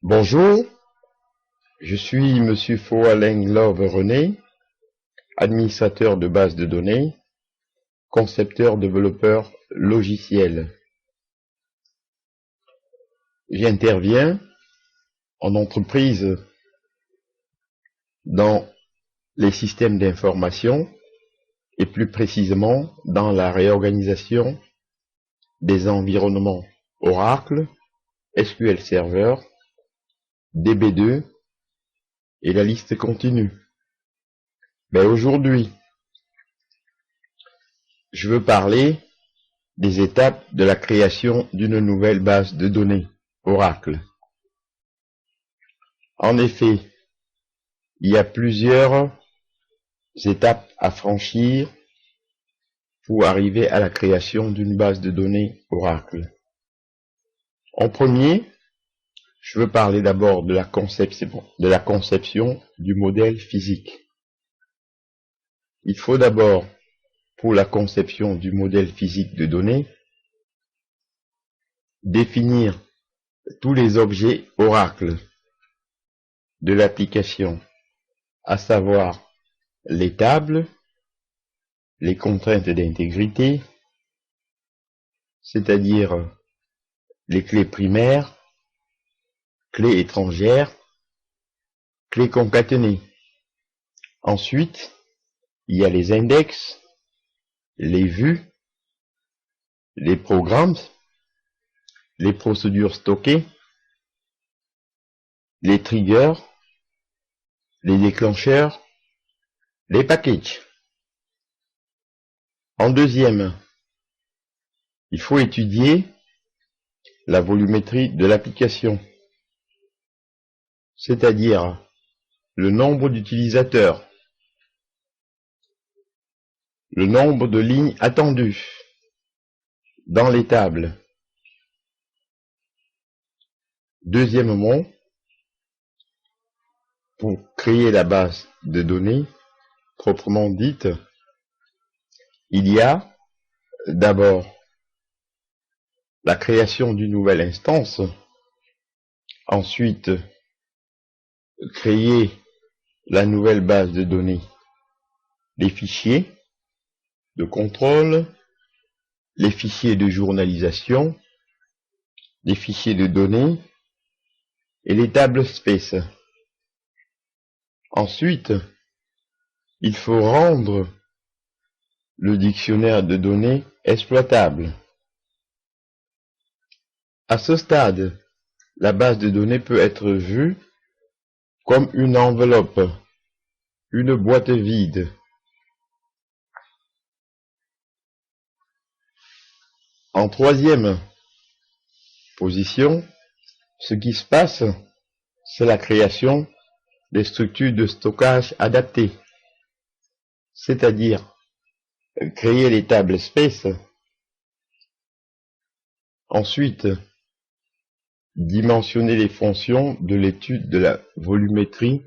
Bonjour, je suis Monsieur Foaleng Love René, administrateur de base de données, concepteur développeur logiciel. J'interviens en entreprise dans les systèmes d'information et plus précisément dans la réorganisation des environnements Oracle, SQL Server, DB2 et la liste continue. Mais aujourd'hui, je veux parler des étapes de la création d'une nouvelle base de données Oracle. En effet, il y a plusieurs étapes à franchir pour arriver à la création d'une base de données Oracle. En premier, je veux parler d'abord de la conception du modèle physique. Il faut d'abord, pour la conception du modèle physique de données, définir tous les objets Oracle de l'application, à savoir les tables, les contraintes d'intégrité, c'est-à-dire les clés primaires, clés étrangères, clés concaténées. Ensuite, il y a les index, les vues, les programmes, les procédures stockées, les triggers, les déclencheurs, les packages. En deuxième, il faut étudier la volumétrie de l'application, c'est-à-dire le nombre d'utilisateurs, le nombre de lignes attendues dans les tables. Deuxièmement, pour créer la base de données proprement dite, il y a d'abord la création d'une nouvelle instance, ensuite créer la nouvelle base de données, les fichiers de contrôle, les fichiers de journalisation, les fichiers de données et les tables space. Ensuite, il faut rendre le dictionnaire de données exploitable. À ce stade, la base de données peut être vue comme une enveloppe, une boîte vide. En troisième position, ce qui se passe, c'est la création des structures de stockage adaptées, c'est-à-dire créer les tables space, ensuite dimensionner les fonctions de l'étude de la volumétrie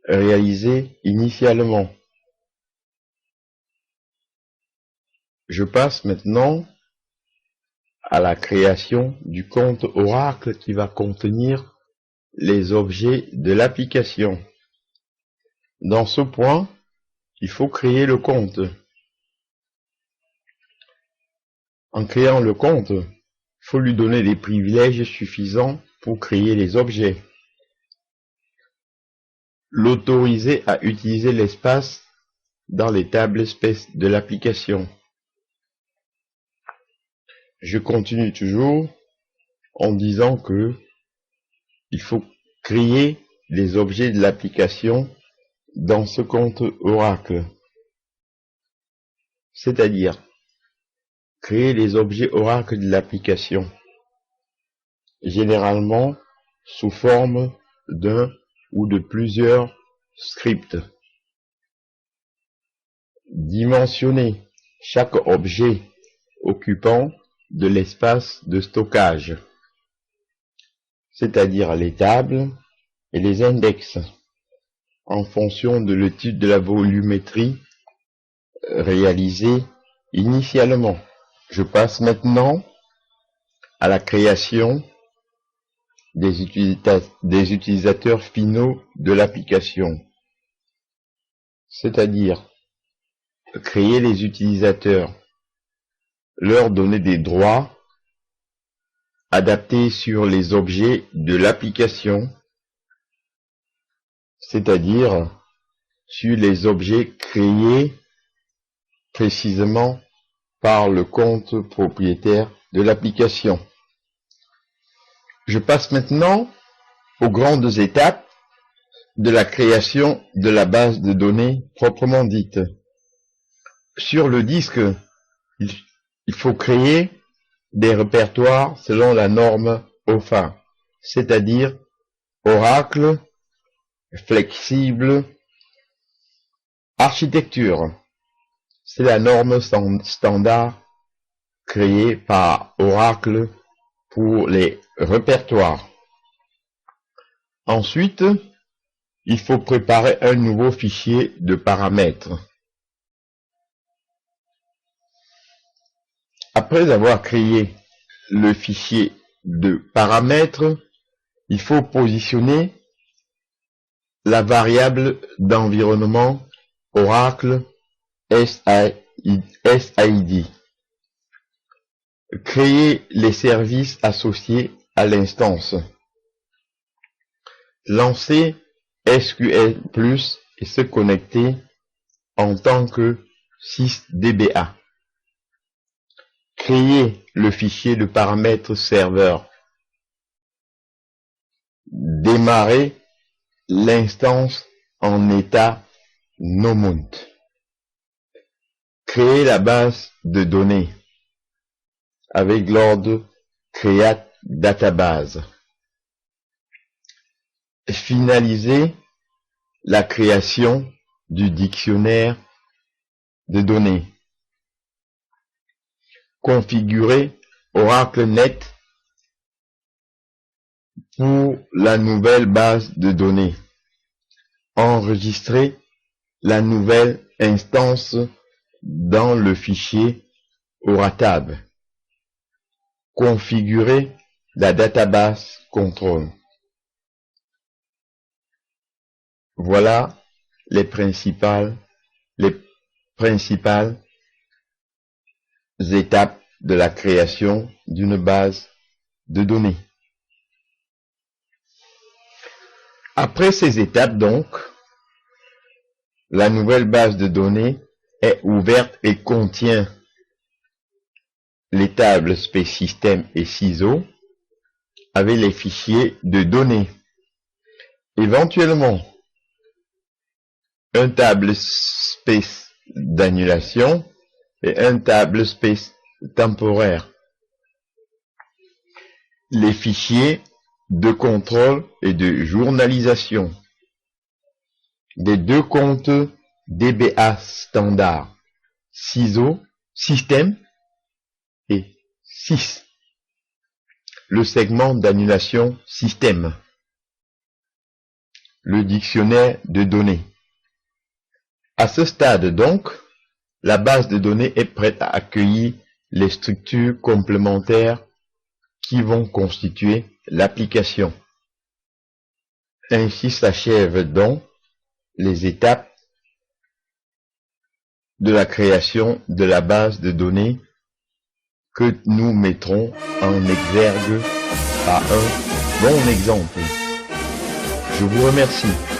réalisée initialement. Je passe maintenant à la création du compte Oracle qui va contenir les objets de l'application. Dans ce point, il faut créer le compte. En créant le compte, il faut lui donner des privilèges suffisants pour créer les objets. L'autoriser à utiliser l'espace dans les tables space de l'application. Je continue toujours en disant que il faut créer les objets de l'application dans ce compte Oracle. C'est-à-dire créer les objets Oracle de l'application, généralement sous forme d'un ou de plusieurs scripts. Dimensionner chaque objet occupant de l'espace de stockage, c'est-à-dire les tables et les index, en fonction de l'étude de la volumétrie réalisée initialement. Je passe maintenant à la création des utilisateurs finaux de l'application. C'est-à-dire créer les utilisateurs, leur donner des droits adaptés sur les objets de l'application, c'est-à-dire sur les objets créés précisément par le compte propriétaire de l'application. Je passe maintenant aux grandes étapes de la création de la base de données proprement dite. Sur le disque, il faut créer des répertoires selon la norme OFA, c'est-à-dire Oracle, flexible, architecture. C'est la norme standard créée par Oracle pour les répertoires. Ensuite, il faut préparer un nouveau fichier de paramètres. Après avoir créé le fichier de paramètres, il faut positionner la variable d'environnement Oracle SID. Créer les services associés à l'instance. Lancer SQL+ et se connecter en tant que sysdba. Créer le fichier de paramètres serveur. Démarrer l'instance en état no-mount. Créer la base de données avec l'ordre create database. Finaliser la création du dictionnaire de données. Configurer OracleNet pour la nouvelle base de données. Enregistrer la nouvelle instance dans le fichier ORATAB. Configurer la database control. Voilà les principales étapes de la création d'une base de données. Après ces étapes donc, la nouvelle base de données est ouverte et contient les tables space system et ciseaux avec les fichiers de données. Éventuellement, un table space d'annulation et un table space temporaire. Les fichiers de contrôle et de journalisation des deux comptes DBA standard, ciseaux, système et sys. Le segment d'annulation système. Le dictionnaire de données. À ce stade donc, la base de données est prête à accueillir les structures complémentaires qui vont constituer l'application. Ainsi s'achèvent donc les étapes de la création de la base de données que nous mettrons en exergue par un bon exemple. Je vous remercie.